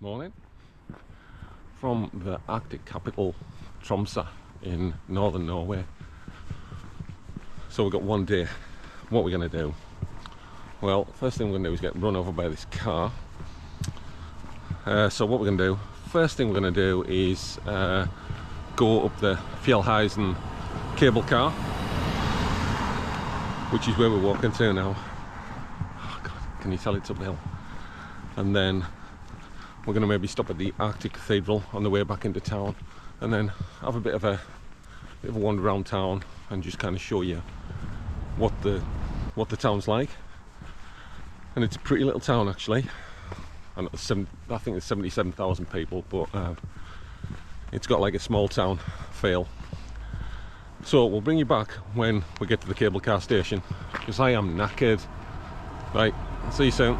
Morning from the Arctic capital Tromsø in northern Norway. So we've got one day. What we're going to do? Well, first thing we're going to do is get run over by this car. So what we're going to do, first thing we're going to do is go up the Fjellheisen cable car, which is where we're walking to now. Oh God, can you tell it's uphill? And then we're going to maybe stop at the Arctic Cathedral on the way back into town, and then have a bit of a wander around town and just kind of show you what the town's like. And it's a pretty little town actually, and I think there's 77,000 people, but it's got like a small town feel. So we'll bring you back when we get to the cable car station, because I am knackered. Right, see you soon.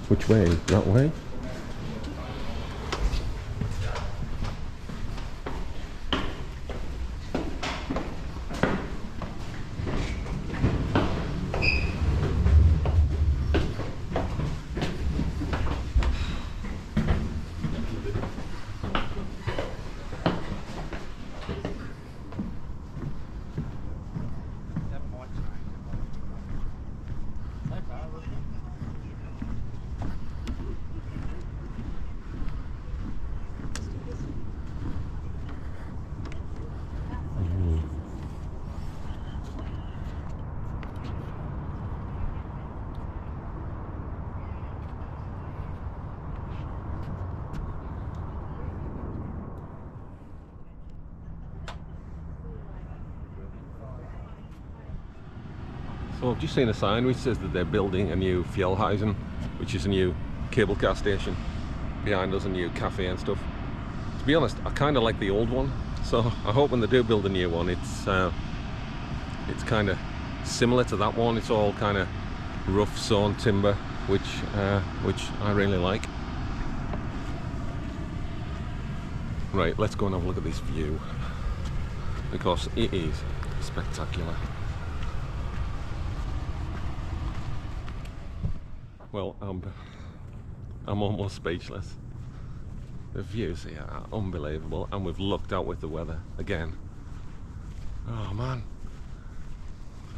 Which way? That way? So I've just seen a sign which says that they're building a new Fjellheisen, which is a new cable car station. Behind us a new cafe and stuff. To be honest, I kind of like the old one, so I hope when they do build a new one, it's kind of similar to that one. It's all kind of rough sawn timber, which I really like. Right, let's go and have a look at this view, because it is spectacular. Well, I'm almost speechless. The views here are unbelievable, and we've lucked out with the weather again. Oh man,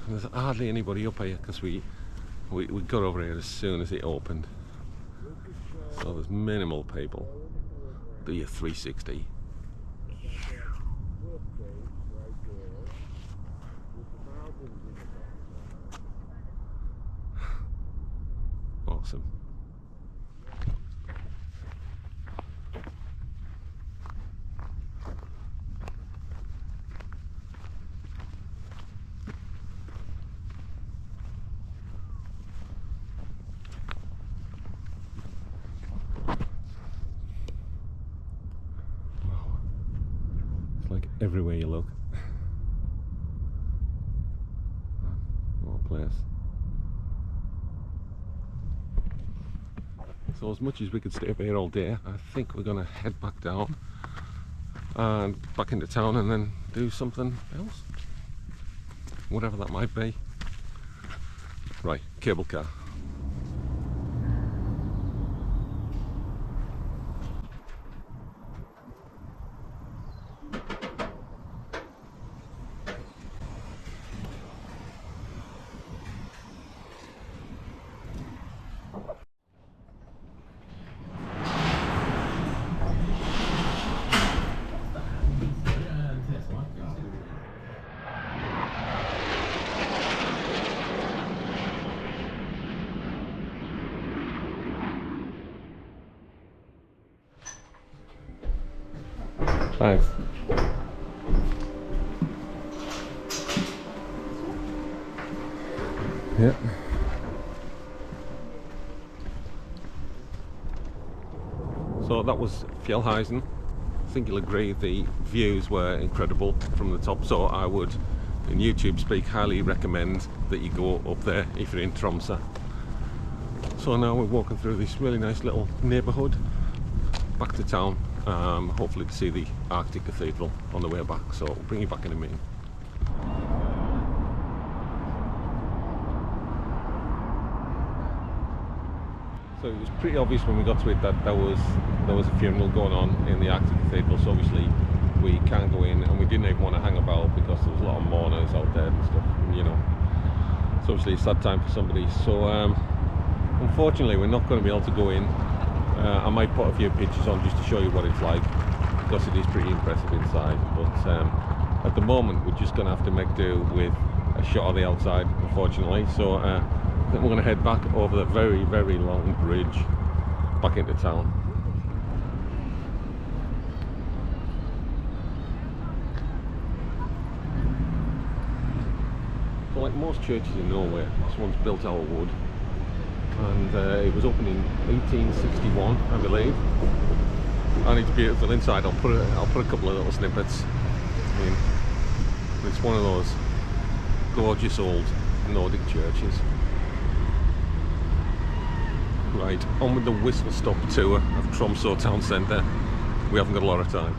there's hardly anybody up here because we got over here as soon as it opened. So there's minimal people. Do your 360. Awesome. Wow. It's like everywhere you look. What a place. So as much as we could stay up here all day, I think we're going to head back down and back into town and then do something else, whatever that might be. Right, cable car. Thanks. Yeah. So that was Fjellheisen. I think you'll agree the views were incredible from the top, so I would, in YouTube speak, highly recommend that you go up there if you're in Tromsø. So now we're walking through this really nice little neighbourhood back to town, hopefully to see the Arctic Cathedral on the way back, so we'll bring you back in a minute. So it was pretty obvious when we got to it that there was a funeral going on in the Arctic Cathedral, so obviously we can't go in, and we didn't even want to hang about because there was a lot of mourners out there and stuff, you know. So obviously a sad time for somebody. So unfortunately we're not going to be able to go in. I might put a few pictures on just to show you what it's like, because it is pretty impressive inside, but at the moment we're just going to have to make do with a shot of the outside, unfortunately. So I think we're going to head back over the very, very long bridge back into town. So like most churches in Norway, this one's built out of wood, and it was opened in 1861, I believe, and it's beautiful inside. I'll put a couple of little snippets in. It's one of those gorgeous old Nordic churches. Right, on with the whistle stop tour of Tromsø town centre. We haven't got a lot of time.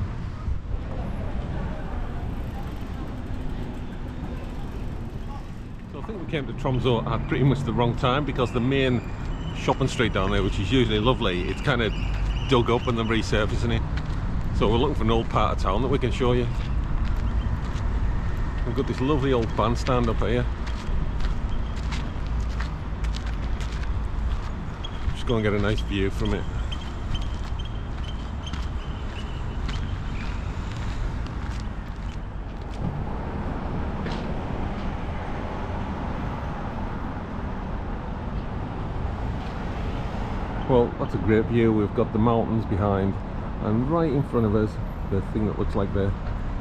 So I think we came to Tromsø at pretty much the wrong time, because the main shopping street down there, which is usually lovely, it's kind of dug up and they're resurfacing it. So we're looking for an old part of town that we can show you. We've got this lovely old bandstand up here. Just go and get a nice view from it. Well, that's a great view. We've got the mountains behind, and right in front of us, the thing that looks like the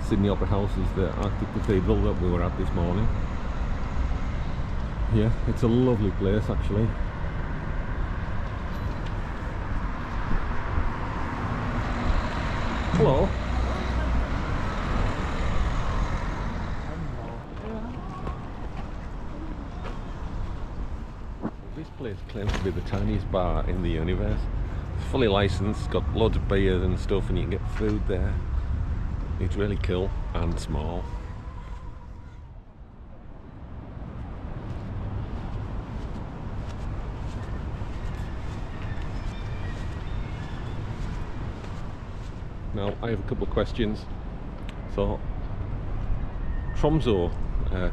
Sydney Opera House is the Arctic Cathedral that we were at this morning. Yeah, it's a lovely place actually. Hello. This place claims to be the tiniest bar in the universe. It's fully licensed, got loads of beers and stuff, and you can get food there. It's really cool and small. Now I have a couple of questions. So Tromsø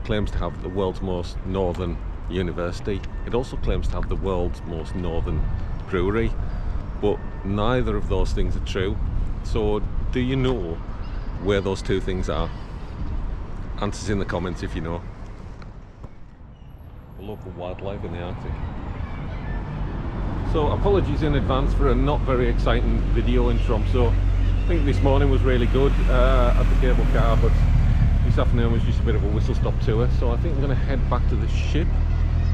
claims to have the world's most northern university. It also claims to have the world's most northern brewery, but neither of those things are true. So do you know where those two things are? Answers in the comments if you know. I love the wildlife in the Arctic. So apologies in advance for a not very exciting video in Tromsø. I think this morning was really good at the cable car, but this afternoon was just a bit of a whistle stop tour. So I think I'm going to head back to the ship.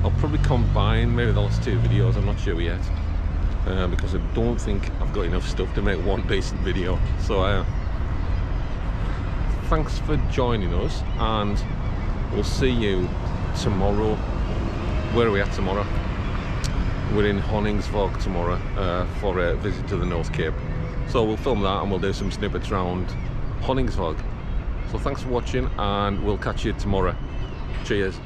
I'll probably combine maybe the last two videos, I'm not sure yet, because I don't think I've got enough stuff to make one decent video. So thanks for joining us, and we'll see you tomorrow. Where are we at tomorrow? We're in Honningsvåg tomorrow for a visit to the North Cape. So we'll film that and we'll do some snippets around Honningsvåg. So thanks for watching, and we'll catch you tomorrow. Cheers.